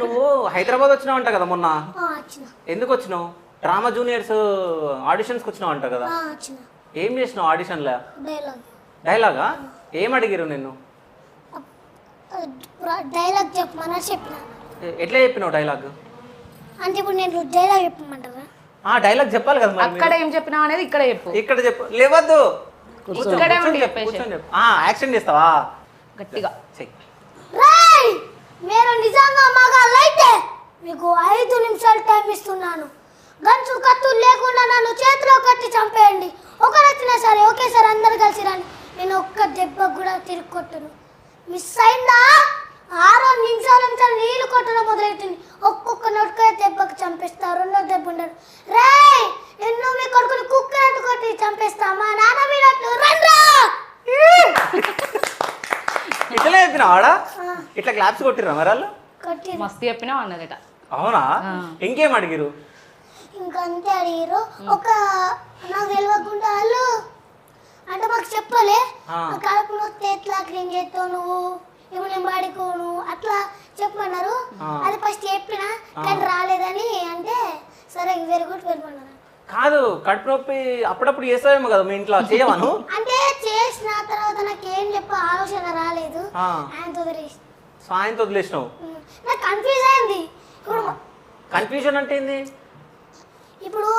నువ్వు హైదరాబాద్ వచ్చినావు అంట కదా మొన్న. వచ్చిన. ఎందుకు వచ్చినావు? డ్రామా జూనియర్స్ ఆడిషన్స్కి వచ్చినావు అంట కదా. వచ్చిన. ఏం చేసినావు ఆడిషన్లో? డైలాగ్. డైలాగా? ఏం అడిగిరు నిన్ను? డైలాగ్ చెప్పమన్నా చెప్పిన. ఎట్లా చెప్పినావు డైలాగ్? అంటే ఇప్పుడు నేను డైలాగ్ చెప్పమంటారా? డైలాగ్ చెప్పాలి కదా మరి. అక్కడ ఏం చెప్పినావు అనేది ఇక్కడ చెప్పు. ఇక్కడ చెప్పు. లేవద్దు, ఇక్కడే ఉండి చెప్పేసి కూర్చొని చెప్పు. యాక్షన్ చేస్తావా? గట్టిగా చెయ్యి. రేయ్, మీరు నిజంగా మగాళ్ళైతే మీకు 5 నిమిషాలు టైం ఇస్తున్నాను. గన్సు కత్తులు లేకుండా నన్ను చేతిలో కట్టి చంపేయండి. ఒకరొచ్చినా సరే ఒకేసారి అందరు కలిసి రండి. నేను ఒక్క దెబ్బ కూడా తిరిగి కొట్టను. మిస్ అయిందా? 6 నిమిషాల నుంచి నీళ్లు కొట్టడం మొదలెట్టింది. ఒక్కొక్క నొట్టే దెబ్బకి చంపేస్తా. రెండో దెబ్బ ఉండదు. రేయ్, నిన్ను మీ కొడుకుని కుక్కనట్టు కొట్టి చంపేస్తా. మా నాన్న మీనట్టు రండ్రా. ఇట్లా చెప్పినా ఆడ ఇట్లా క్లాప్స్ కొట్టిరా మరి వాళ్ళు? కొట్టి మస్తు చెప్పినావు అన్నదట. అవునా? ఇంకేం అడిగిరు? ఇంకంతే అడిగారు. ఒక నాకు తెలియకుండా వాళ్ళు అంటే మాకు చెప్పలే. కడుపు నొస్తే ఎట్లా క్లీన్ చేస్తావు నువ్వు, ఇప్పుడు నేను వాడుకోను అట్లా చెప్పమన్నారు. అది ఫస్ట్ చెప్పిన కానీ రాలేదని అంటే సరే వెరీ గుడ్ వెళ్ళమన్నారు. కాదు, కడుపు నొప్పి అప్పుడప్పుడు చేస్తావేమో కదా మీ ఇంట్లో, చేయమను. అంటే చేసిన తర్వాత నాకు ఏం చెప్ప ఆలోచన రాలేదు. ఆయనతో వదిలేసి సాయంతో వదిలేసినావు. నాకు కన్ఫ్యూజ్ అయింది. ఇప్పుడు కన్ఫ్యూజన్ అంటే ఏంది? ఇప్పుడు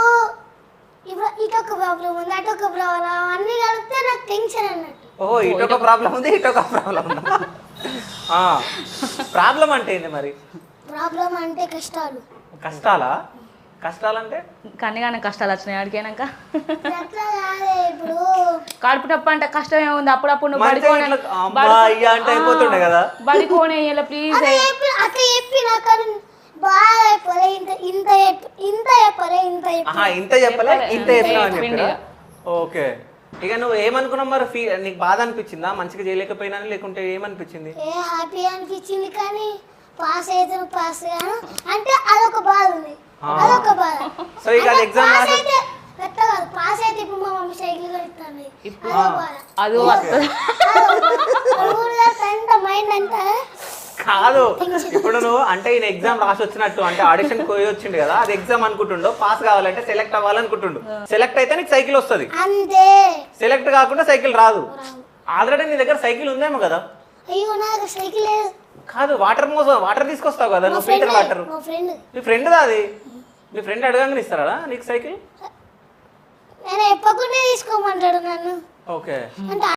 ఇప్పుడు ఇటొక ప్రాబ్లం ఉంది, అటొక ప్రాబ్లం, అన్ని కలిపితే నాకు టెన్షన్ అన్నట్టు. ఓహో, ఇటొక ప్రాబ్లం ఉంది, ఇటొక ప్రాబ్లం ఉందా? ప్రాబ్లం అంటే ఏంది మరి? ప్రాబ్లం అంటే కష్టాలు. కష్టాలా? కష్టాలంటే కన్నీగానే కష్టాలు వచ్చినాయి అడిగాక. అట్లా కాదే. ఇప్పుడు కడుపు నొప్పి అంటే కష్టం ఏముంది? అప్పుడప్పుడు నువ్వు అంటే అయిపోతుండే కదా. బడికోనే ప్లీజ్. అట్లా చెప్పినా కానీ బాగా చెప్పలే. ఇంత చెప్పలే. ఇంత చెప్పలే, ఇంత చెప్పినా అని చెప్పినా. ఓకే, ఇక నువ్వు ఏమనుకున్నావు మరి? నీకు బాధ అనిపించిందా మంచిగా చేయలేకపోయినా, లేకుంటే ఏమనిపించింది? హ్యాపీ అనిపించింది కానీ పాస్ అయితే పాస్ గాను అంటే అదొక బాధ ఉంది. అదొక బాధ. సో ఇక అది ఎగ్జామ్ పాస్ అయితే పాస్ అయితే ఇప్పుడు మా మమ్మీ సైకిల్ కొడుతుంది. అది మైండ్ అంతా కాదు. ఇప్పుడు నువ్వు అంటే ఈయన ఎగ్జామ్ రాసి వచ్చినట్టు, అంటే ఆడిషన్ పోయి వచ్చిండు కదా, అది ఎగ్జామ్ అనుకుంటుండో, పాస్ కావాలంటే సెలెక్ట్ అవ్వాలనుకుంటుండు. సెలెక్ట్ అయితే నీకు సైకిల్ వస్తుంది, అంతే. సెలెక్ట్ కాకుండా సైకిల్ రాదు. ఆల్రెడీ నీ దగ్గర సైకిల్ ఉందేమో కదా. అయ్యో, నాకు సైకిల్ కాదు, వాటర్ తీసుకొస్తావు కదా నువ్వు, ఫిల్టర్ వాటర్. మీ ఫ్రెండ్ అది, మీ ఫ్రెండ్ అడగంగానే ఇస్తారా నీకు సైకిల్? నేను ఎప్పకుండా తీసుకోమంటాడు నన్ను. ఓకే. అంటే